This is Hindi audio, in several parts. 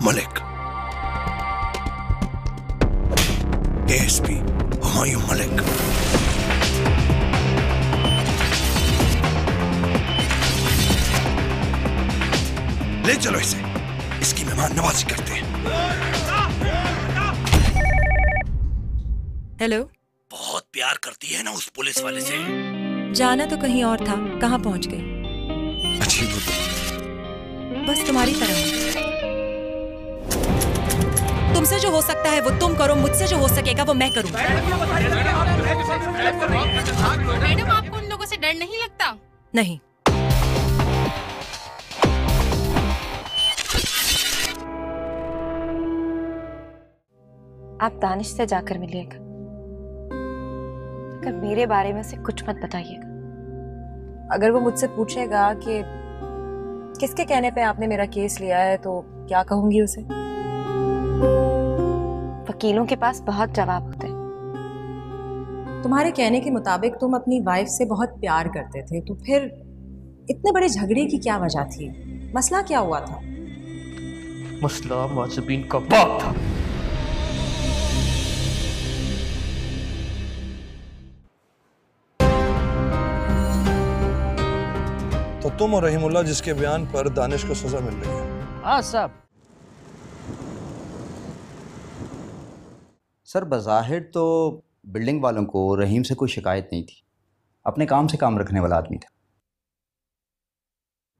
मलिक, एएसपी हुमायूं मलिक। ले चलो इसे, इसकी मेहमान नवाजी करते हैं। हेलो। बहुत प्यार करती है ना उस पुलिस वाले से। जाना तो कहीं और था, कहाँ पहुंच गई? अजीब, बस तुम्हारी तरह। तुमसे जो हो सकता है वो तुम करो, मुझसे जो हो सकेगा वो मैं करूं। मैडम, आपको उन लोगों से डर नहीं लगता? नहीं। आप दानिश से जाकर मिलिएगा, अगर मेरे बारे में से कुछ मत बताइएगा। अगर वो मुझसे पूछेगा कि किसके कहने पे आपने मेरा केस लिया है तो क्या कहूंगी उसे? वकीलों के पास बहुत जवाब होते हैं। तुम्हारे कहने के मुताबिक तुम अपनी वाइफ से बहुत प्यार करते थे, तो फिर इतने बड़े झगड़े की क्या वजह थी? मसला क्या हुआ था? मसला माजबीन का बाप था। तो तुम और रहीमुल्लाह जिसके बयान पर दानिश को सजा मिल रही है? हाँ साहब। सर, बज़ाहिर तो बिल्डिंग वालों को रहीम से कोई शिकायत नहीं थी, अपने काम से काम रखने वाला आदमी था।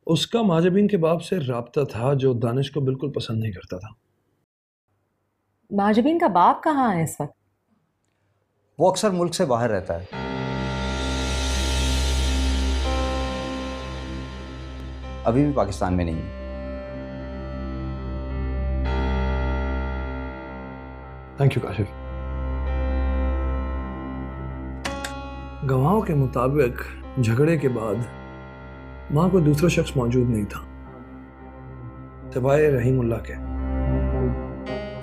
उसका माजबीन के बाप से राब्ता था जो दानिश को बिल्कुल पसंद नहीं करता था। माजबीन का बाप कहाँ है इस वक्त? वो अक्सर मुल्क से बाहर रहता है। अभी भी पाकिस्तान में नहीं है। Thank you Kashif. गवाहों के मुताबिक झगड़े के बाद वहां कोई दूसरा शख्स मौजूद नहीं था सिवाय रहीमुल्लाह के।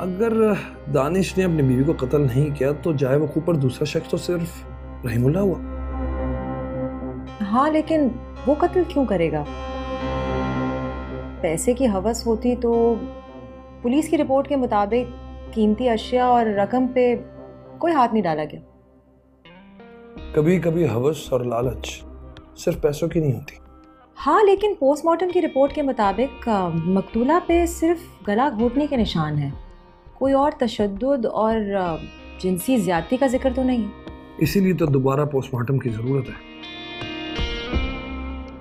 अगर दानिश ने अपनी बीवी को कत्ल नहीं किया तो जाए वकूफ पर दूसरा शख्स तो सिर्फ रहीमुल्लाह हुआ। हाँ, लेकिन वो कत्ल क्यों करेगा? पैसे की हवस होती तो पुलिस की रिपोर्ट के मुताबिक कीमती अशिया और रकम पे कोई हाथ नहीं डाला गया। कभी कभी हवस और लालच सिर्फ पैसों की नहीं होती। हाँ, लेकिन पोस्टमार्टम की रिपोर्ट के मुताबिक मकतूला पे सिर्फ गला घोटने के निशान हैं, कोई और तशद्दुद और जिनसी ज्यादती का जिक्र तो नहीं है। इसीलिए तो दोबारा पोस्टमार्टम की जरूरत है।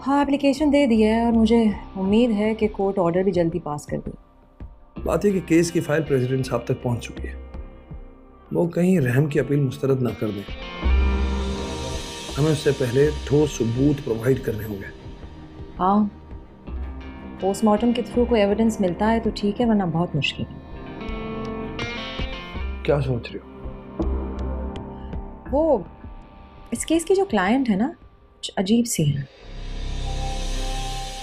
हाँ, एप्लीकेशन दे दी है और मुझे उम्मीद है कि कोर्ट ऑर्डर भी जल्दी पास कर दे। बात है कि केस की फाइल प्रेसिडेंट साहब तक पहुंच चुकी है। वो कहीं रहम की अपील मुस्तरद ना कर दें। हमें उससे पहले ठोस सबूत प्रोवाइड करने होंगे। हाँ, पोस्टमार्टम के थ्रू कोई एविडेंस मिलता है तो ठीक है, वरना बहुत मुश्किल है। क्या सोच रही हो? वो इस केस की जो क्लाइंट है ना, कुछ अजीब सी है।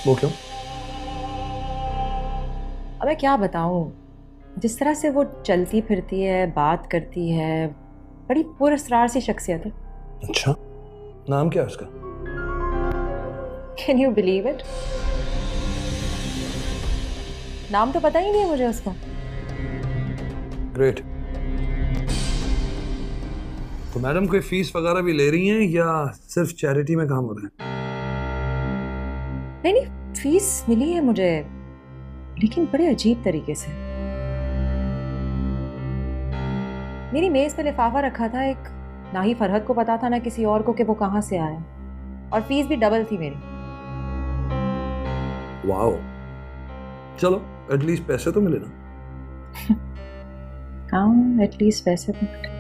वो क्यों? अब मैं क्या बताऊं, जिस तरह से वो चलती फिरती है, बात करती है, बड़ी पुरअसरार सी शख्सियत है। अच्छा, नाम क्या है उसका? Can you believe it? नाम तो पता ही नहीं है मुझे उसका। ग्रेट। तो मैडम कोई फीस वगैरह भी ले रही हैं या सिर्फ चैरिटी में काम हो रहा है? नहीं, फीस मिली है मुझे, लेकिन बड़े अजीब तरीके से। मेरी मेज पे लिफाफा रखा था, एक ना ही फरहत को पता था ना किसी और को कि वो कहाँ से आया, और फीस भी डबल थी मेरी। वाओ, चलो एटलीस्ट पैसे तो मिले ना। हाँ, एटलीस्ट पैसे तो मिले।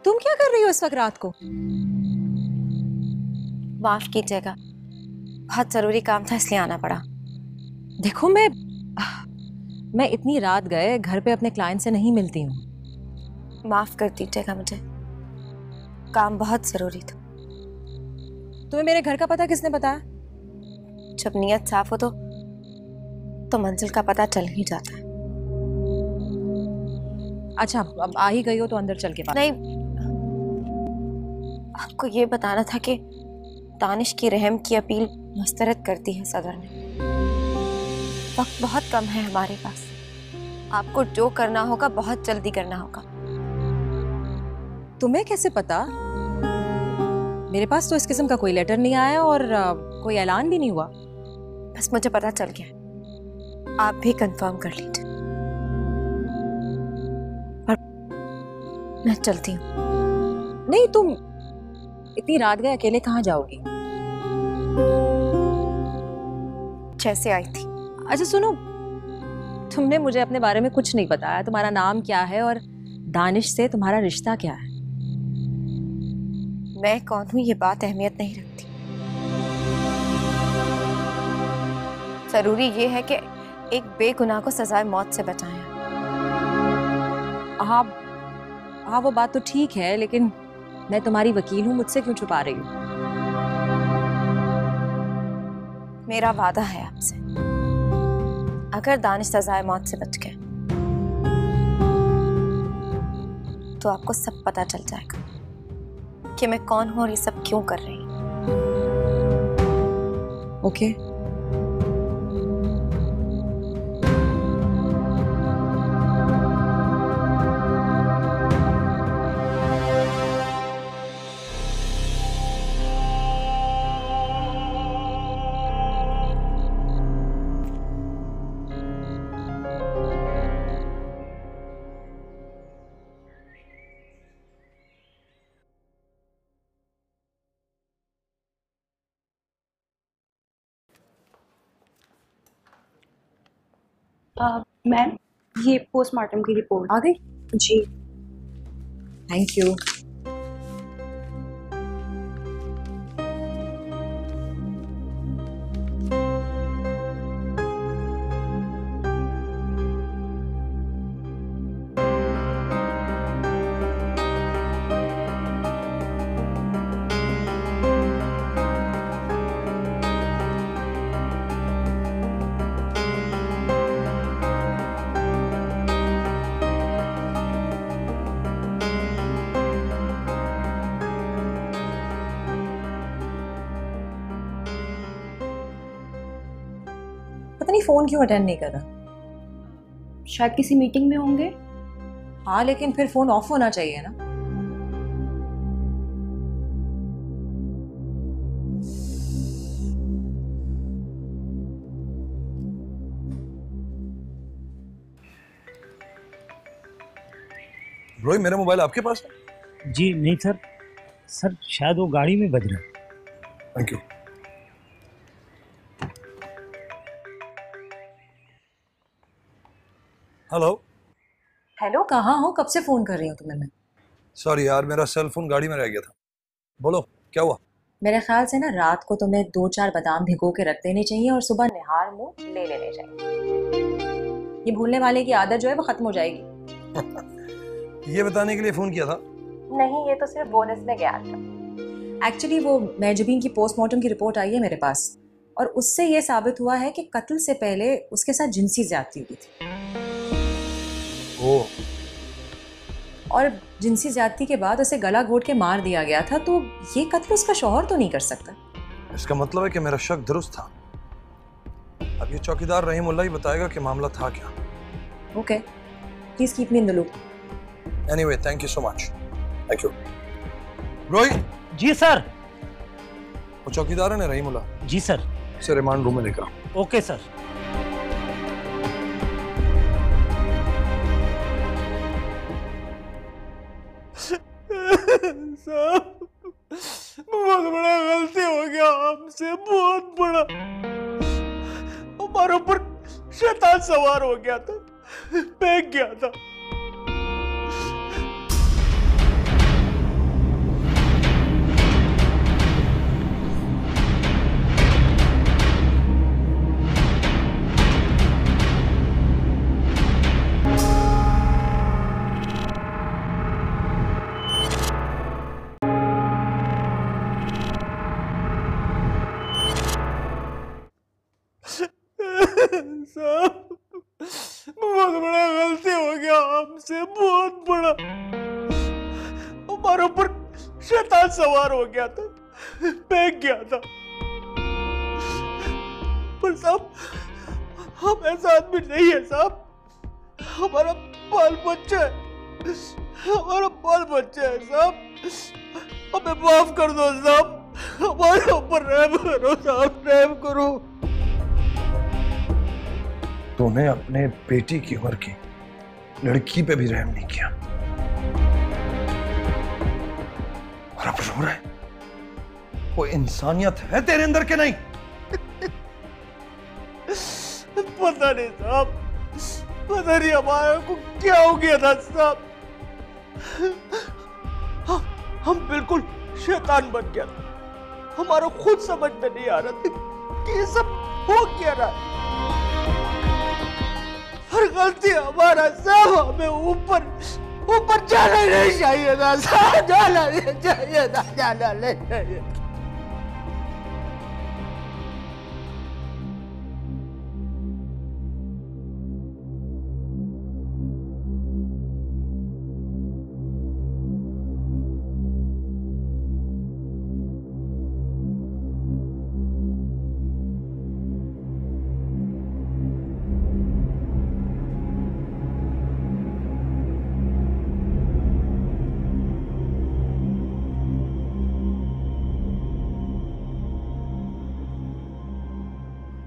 तुम क्या कर रही हो इस वक्त रात को? माफ कीजिएगा, बहुत जरूरी काम था इसलिए आना पड़ा। देखो मैं इतनी रात गए घर पे अपने क्लाइंट से नहीं मिलती हूँ। माफ कर दीजिएगा, मुझे काम बहुत जरूरी था। तुम्हें मेरे घर का पता किसने बताया? जब नीयत साफ हो तो मंजिल का पता चल ही जाता है। अच्छा, अब आ ही गई हो तो अंदर चल के बात। नहीं, आपको ये बताना था कि दानिश की रहम की अपील मुस्तरद करती है सदर ने। वक्त बहुत कम है हमारे पास, आपको जो करना होगा बहुत जल्दी करना होगा। तुम्हें कैसे पता? मेरे पास तो इस किस्म का कोई लेटर नहीं आया और कोई ऐलान भी नहीं हुआ। बस मुझे पता चल गया, आप भी कंफर्म कर लीजिए। और मैं चलती हूँ। नहीं, तुम इतनी रात गए अकेले कहाँ जाओगी? जैसे आई थी। अच्छा सुनो, तुमने मुझे अपने बारे में कुछ नहीं बताया। तुम्हारा नाम क्या है और दानिश से तुम्हारा रिश्ता क्या है? मैं कौन हूं ये बात अहमियत नहीं रखती। जरूरी ये है कि एक बेगुनाह को सजाए मौत से बचाएं। हाँ, वो बात तो ठीक है, लेकिन मैं तुम्हारी वकील हूँ, मुझसे क्यों छुपा रही हो? मेरा वादा है आपसे, अगर दानिश सजाए मौत से बच गए तो आपको सब पता चल जाएगा कि मैं कौन हूं और ये सब क्यों कर रही हूं। ओके। मैम, ये पोस्टमार्टम की रिपोर्ट आ गई? जी। Thank you. पता नहीं फोन क्यों अटेंड नहीं कर रहा। शायद किसी मीटिंग में होंगे। हाँ, लेकिन फिर फोन ऑफ होना चाहिए ना। रोई, मेरा मोबाइल आपके पास है? जी नहीं सर, शायद वो गाड़ी में बज रहा है। Thank you. हेलो, कहाँ हो? कब से फोन कर रही हूँ तुम्हें मैं। सॉरी यार, मेरा सेल फोन गाड़ी में रह गया था। बोलो क्या हुआ? मेरे ख्याल से ना रात को तुम्हें 2-4 बादाम भिगो के रख देने चाहिए और सुबह निहार मुंह ले लेने चाहिए। ये भूलने वाले की आदत जो है वो खत्म हो जाएगी। ये बताने के लिए फोन किया था? नहीं, ये तो सिर्फ बोनस में गया था। एक्चुअली वो मेहजबीन की पोस्टमार्टम की रिपोर्ट आई है मेरे पास और उससे ये साबित हुआ है कि कत्ल से पहले उसके साथ जिनसी ज्यादती हुई थी। ओह। और जिनसी ज्यादती के बाद उसे गला घोट के मार दिया गया था, तो ये कत्ल उसका शौहर तो नहीं कर सकता। इसका मतलब है कि मेरा शक दुरुस्त था। अब ये चौकीदार रहीमुल्लाह ही बताएगा कि मामला था क्या। Okay, please keep me in the loop. Anyway, thank you so much. Thank you. Rohit. जी सर। वो चौकीदार है ना रहीमुल्लाह? जी सर। उसे रिमांड रूम में लेकर आओ। Okay sir. साहब, बहुत बड़ा गलती हो गया हमसे, बहुत बड़ा। हमारे ऊपर शैतान सवार हो गया था, फेंक गया था। बहुत बड़ा गलती हो गया हमसे, बहुत बड़ा। हमारे ऊपर शैतान सवार हो गया था, फेंक गया था। पर साहब हम ऐसा आदमी नहीं है साहब, हमारा बाल बच्चा है, हमारा बाल बच्चा है साहब, हमें माफ कर दो साहब, हमारे ऊपर रहम करो साहब, रहम करो। तूने अपने बेटी की उम्र की लड़की पे भी रहम नहीं किया और अब रो रहा है। वो इंसानियत है तेरे अंदर के नहीं? पता नहीं साहब, पता नहीं हमारे को क्या हो गया था साहब, हम बिल्कुल शैतान बन गया था। हमारा खुद समझ में नहीं आ रहा था कि ये सब हो क्या रहा है। हर गलती हमारा साहब, हमें ऊपर ऊपर जाना नहीं चाहिए था साहब, जाना नहीं चाहिए था, जाना नहीं चाहिए था।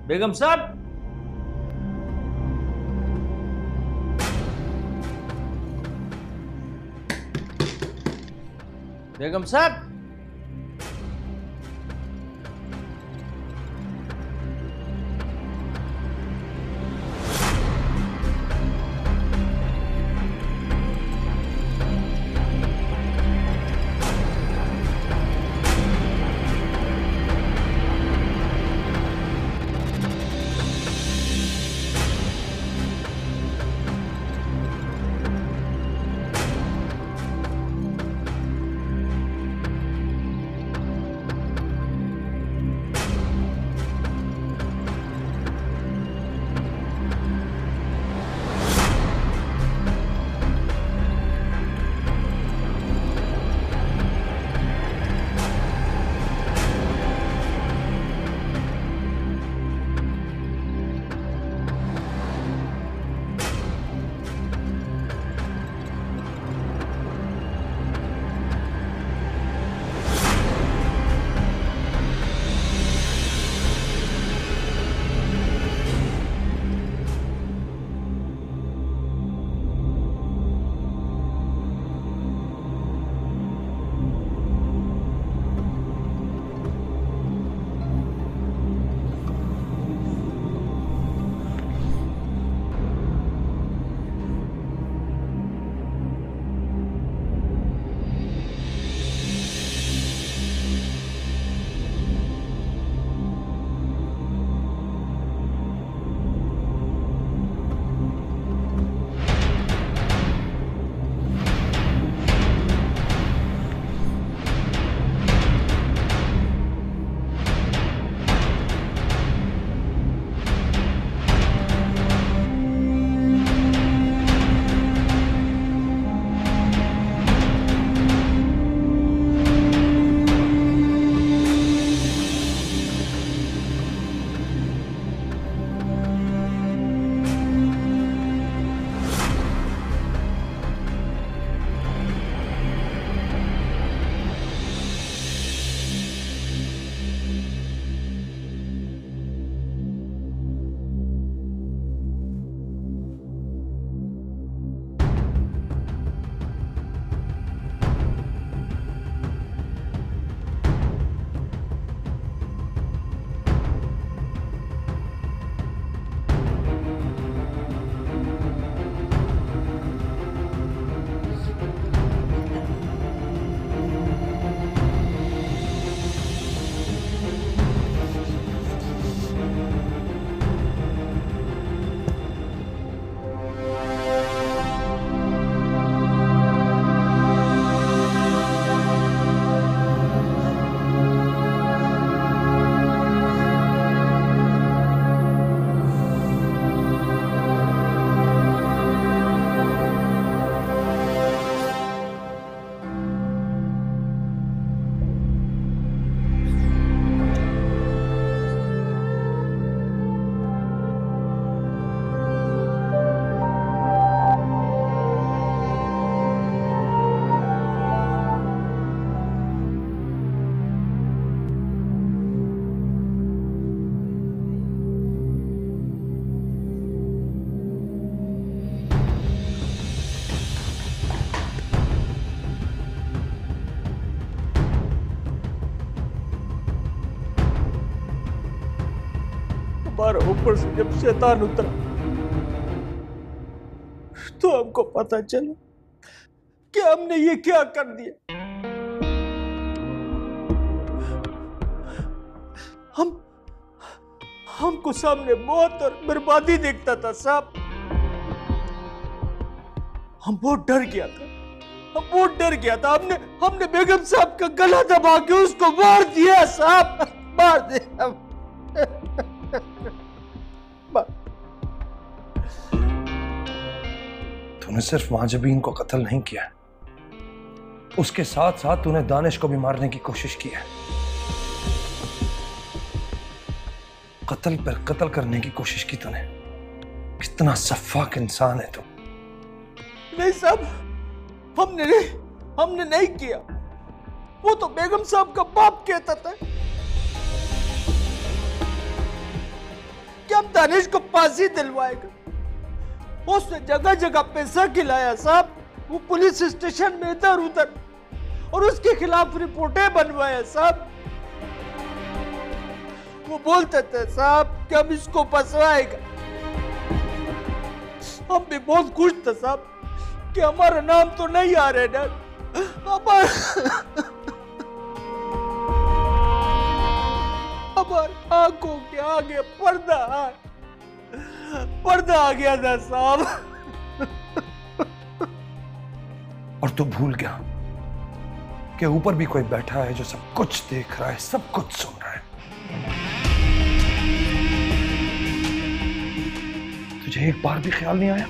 बेगम साहब, बेगम साहब, हमारे ऊपर से जब शैतान उतरा तो हमको पता चला कि हमने ये क्या कर दिया। हमको सामने मौत और बर्बादी दिखता था साहब। हम बहुत डर गया था, हम बहुत डर गया था। हमने बेगम साहब का गला दबा के उसको मार दिया साहब, मार दिया। तूने सिर्फ महाजबीन को कत्ल नहीं किया, उसके साथ साथ तूने दानिश को भी मारने की कोशिश की है। कत्ल पर कत्ल करने की कोशिश की तूने। कितना सफाक इंसान है तू। नहीं साहब, हमने नहीं किया। वो तो बेगम साहब का बाप कहता था कि हम दानिश को फांसी दिलवाएगा। उसने जगह जगह पैसा खिलाया साहब, वो पुलिस स्टेशन में इधर उधर, और उसके खिलाफ रिपोर्टें बनवाया साहब। वो बोलते थे साहब कि हम इसको फंसवाएगा। हम भी बहुत खुश थे साहब कि हमारा नाम तो नहीं आ रहा है। हमारे आंखों के आगे पर्दा आ गया था साहब। और तू भूल गया कि ऊपर भी कोई बैठा है जो सब कुछ देख रहा है, सब कुछ सुन रहा है। तुझे एक बार भी ख्याल नहीं आया?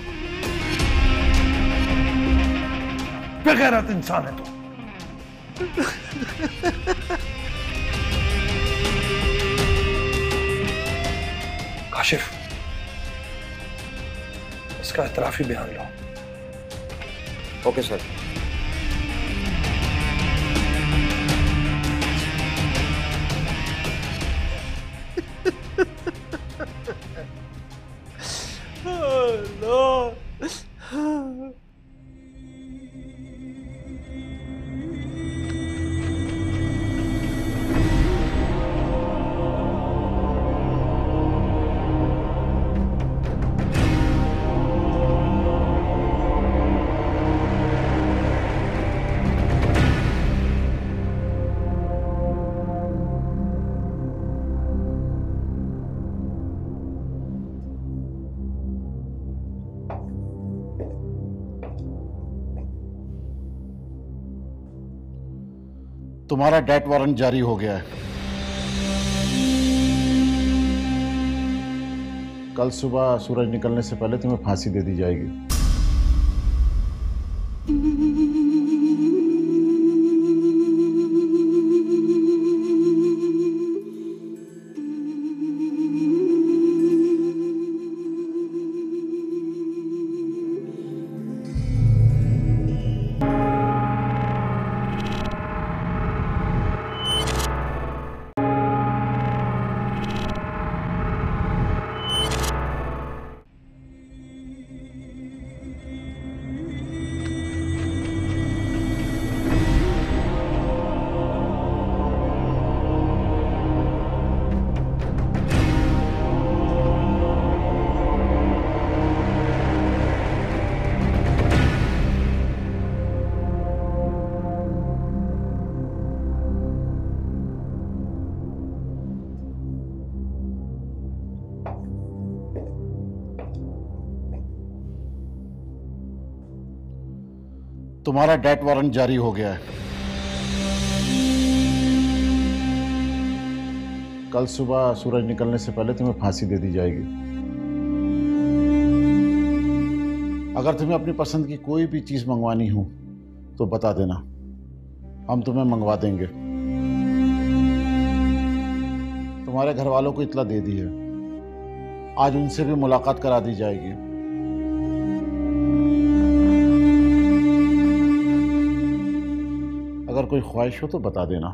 बेगैरत इंसान है तू। काशिफ, इसका इतराफी बयान लो। Okay sir. तुम्हारा डेथ वारंट जारी हो गया है। कल सुबह सूरज निकलने से पहले तुम्हें फांसी दे दी जाएगी। तुम्हारा डेथ वारंट जारी हो गया है। कल सुबह सूरज निकलने से पहले तुम्हें फांसी दे दी जाएगी। अगर तुम्हें अपनी पसंद की कोई भी चीज मंगवानी हो तो बता देना, हम तुम्हें मंगवा देंगे। तुम्हारे घर वालों को इत्तला दे दी है, आज उनसे भी मुलाकात करा दी जाएगी। अगर कोई ख्वाहिश हो तो बता देना।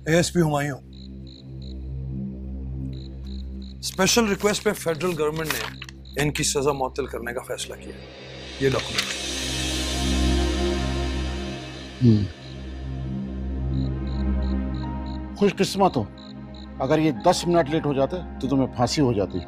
एएसपी हुमायूं, स्पेशल रिक्वेस्ट पे फेडरल गवर्नमेंट ने इनकी सजा मुअत्तल करने का फैसला किया। ये डॉक्यूमेंट। खुशकिस्मत हो, अगर ये 10 मिनट लेट हो जाते तो तुम्हें फांसी हो जाती।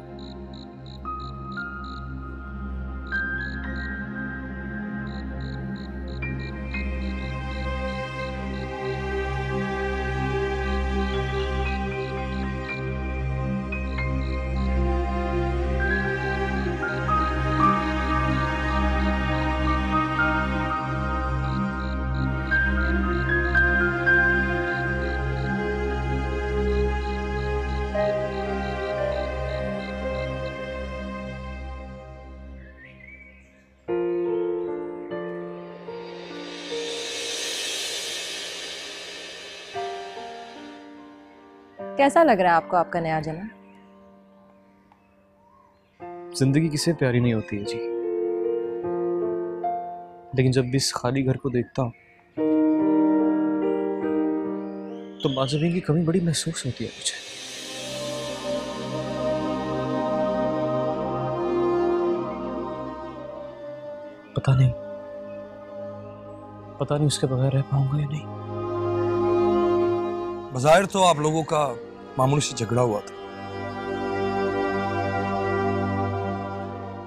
कैसा लग रहा है आपको आपका नया जन्म? जिंदगी किसे प्यारी नहीं होती है जी, लेकिन जब भी इस खाली घर को देखता हूं तो माँ जमीन की कमी बड़ी महसूस होती है मुझे। पता नहीं उसके बगैर रह पाऊंगा या नहीं। बज़ाहिर तो आप लोगों का मामूली से झगड़ा हुआ था,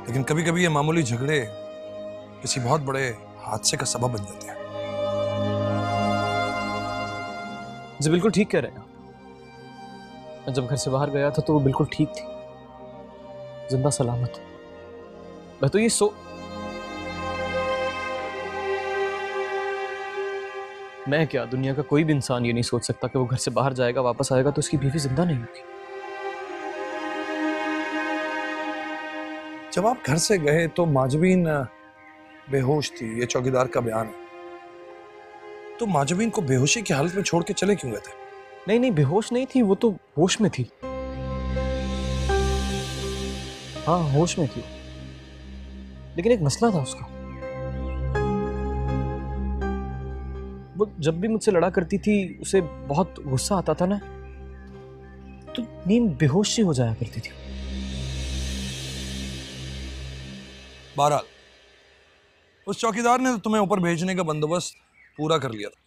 लेकिन कभी कभी ये मामूली झगड़े किसी बहुत बड़े हादसे का सबब बन जाते हैं। जी बिल्कुल ठीक कह रहे हैं। मैं जब घर से बाहर गया था तो वो बिल्कुल ठीक थी, जिंदा सलामत। मैं तो ये मैं क्या, दुनिया का कोई भी इंसान ये नहीं सोच सकता कि वो घर से बाहर जाएगा, वापस आएगा तो उसकी बीवी जिंदा नहीं होगी। जब आप घर से गए तो माजबीन बेहोश थी, ये चौकीदार का बयान है। तो माजबीन को बेहोशी की हालत में छोड़ के चले क्यों गए थे? नहीं बेहोश नहीं थी, वो तो होश में थी। हाँ होश में थी, लेकिन एक मसला था उसका। वो जब भी मुझसे लड़ा करती थी उसे बहुत गुस्सा आता था ना, तो नींद बेहोश सी हो जाया करती थी। बहरहाल उस चौकीदार ने तो तुम्हें ऊपर भेजने का बंदोबस्त पूरा कर लिया था।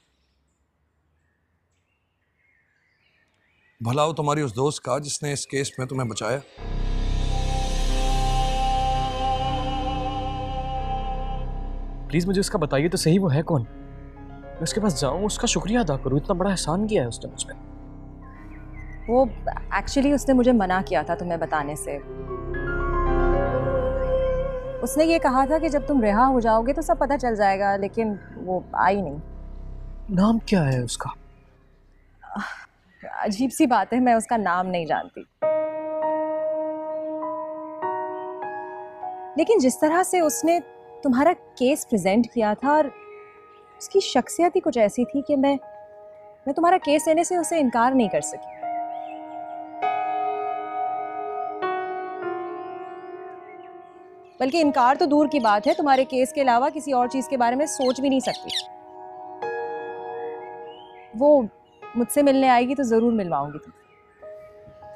भला हो तुम्हारी उस दोस्त का जिसने इस केस में तुम्हें बचाया। प्लीज मुझे उसका बताइए तो सही, वो है कौन? मैं उसके पास जाऊं, उसका शुक्रिया अदा करूं, इतना बड़ा एहसान किया है उसने मुझ पे। वो एक्चुअली उसने मुझे मना किया था तुम्हें बताने से। उसने ये कहा था कि जब तुम रिहा हो जाओगे तो सब पता चल जाएगा, लेकिन वो आई नहीं। नाम क्या है उसका? अजीब सी बात है, मैं उसका नाम नहीं जानती, लेकिन जिस तरह से उसने तुम्हारा केस प्रेजेंट किया था और उसकी शख्सियत ही कुछ ऐसी थी कि मैं तुम्हारा केस लेने से उसे इनकार नहीं कर सकी। बल्कि इनकार तो दूर की बात है, तुम्हारे केस के अलावा किसी और चीज के बारे में सोच भी नहीं सकती। वो मुझसे मिलने आएगी तो जरूर मिलवाऊंगी तुम।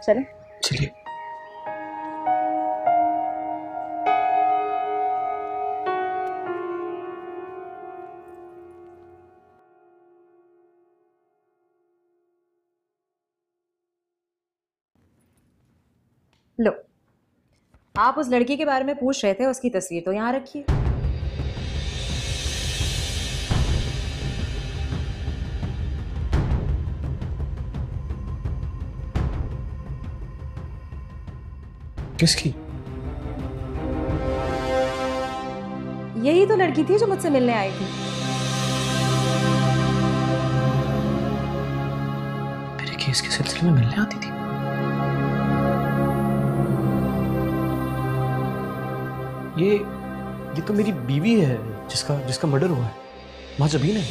चले? चलिए। लो, आप उस लड़की के बारे में पूछ रहे थे, उसकी तस्वीर तो यहाँ रखिए। किसकी? यही तो लड़की थी जो मुझसे मिलने आई थी। मेरे केस के सिलसिले में मिलने आती थी? ये तो मेरी बीवी है जिसका मर्डर हुआ है, माँ जबीन है।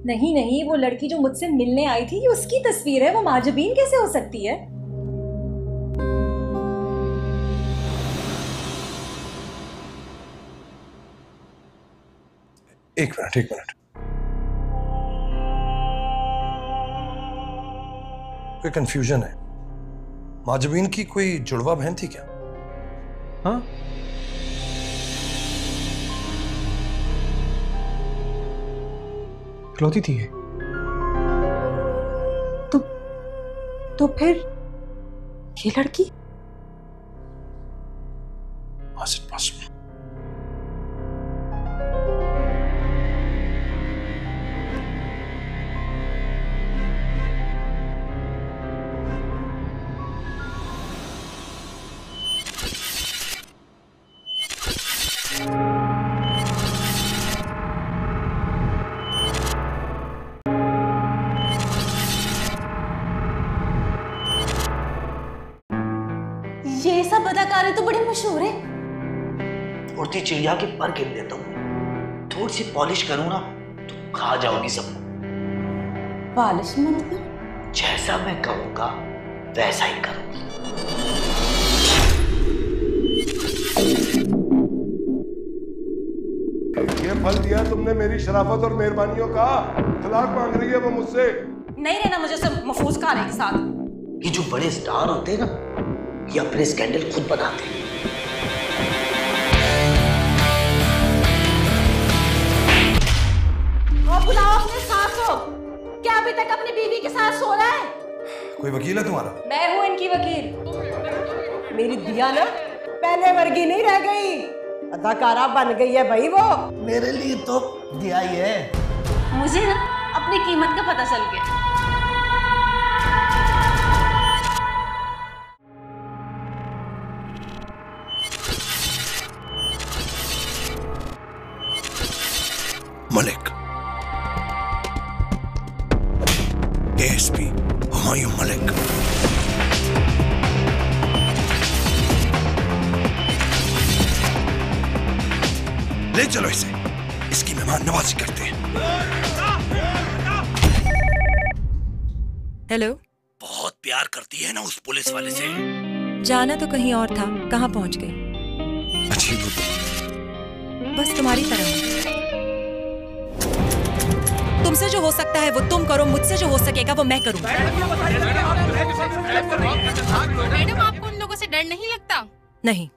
नहीं, वो लड़की जो मुझसे मिलने आई थी, ये उसकी तस्वीर है। वो माजबीन कैसे हो सकती है? एक मिनट। कोई कंफ्यूजन है। माजबीन की कोई जुड़वा बहन थी क्या? हाँ? इकलौती थी ये। तो फिर ये लड़की? How's it possible? ये सब अदाकारें तो बड़ी मशहूर है। उड़ती चिड़िया के पर गिन देता हूँ, थोड़ी सी पॉलिश करूँ ना तो खा जाओगी सबको। पॉलिश मतलब? जैसा मैं कहूँगा वैसा ही करूँगी। ये फल दिया तुमने मेरी शराफत और मेहरबानियों का। तलाक मांग रही है वो मुझसे। नहीं रहना मुझे सब महफूज खाने के साथ। ये जो बड़े स्टार होते हैं ना, ये अपने स्कैंडल खुद बनाते हैं। और बुलाओ अपने सास को। क्या अभी तक अपनी बीवी के साथ सो रहा है? कोई वकील है तुम्हारा? मैं हूँ इनकी वकील। मेरी दिया ना पहले वर्गी नहीं रह गई, अदाकारा बन गई है भाई वो। मेरे लिए तो दिया ही है। मुझे ना अपनी कीमत का पता चल गया। मलिक, एएसपी हुमायूं मलिक। ले चलो इसे, इसकी मेहमान नवाजी करते हैं। हेलो। बहुत प्यार करती है ना उस पुलिस वाले से। जाना तो कहीं और था, कहाँ पहुंच गई? अच्छी बस तुम्हारी तरह। तुमसे जो हो सकता है वो तुम करो, मुझसे जो हो सकेगा वो मैं करूंगा। मैडम, आपको उन लोगों से डर नहीं लगता? नहीं।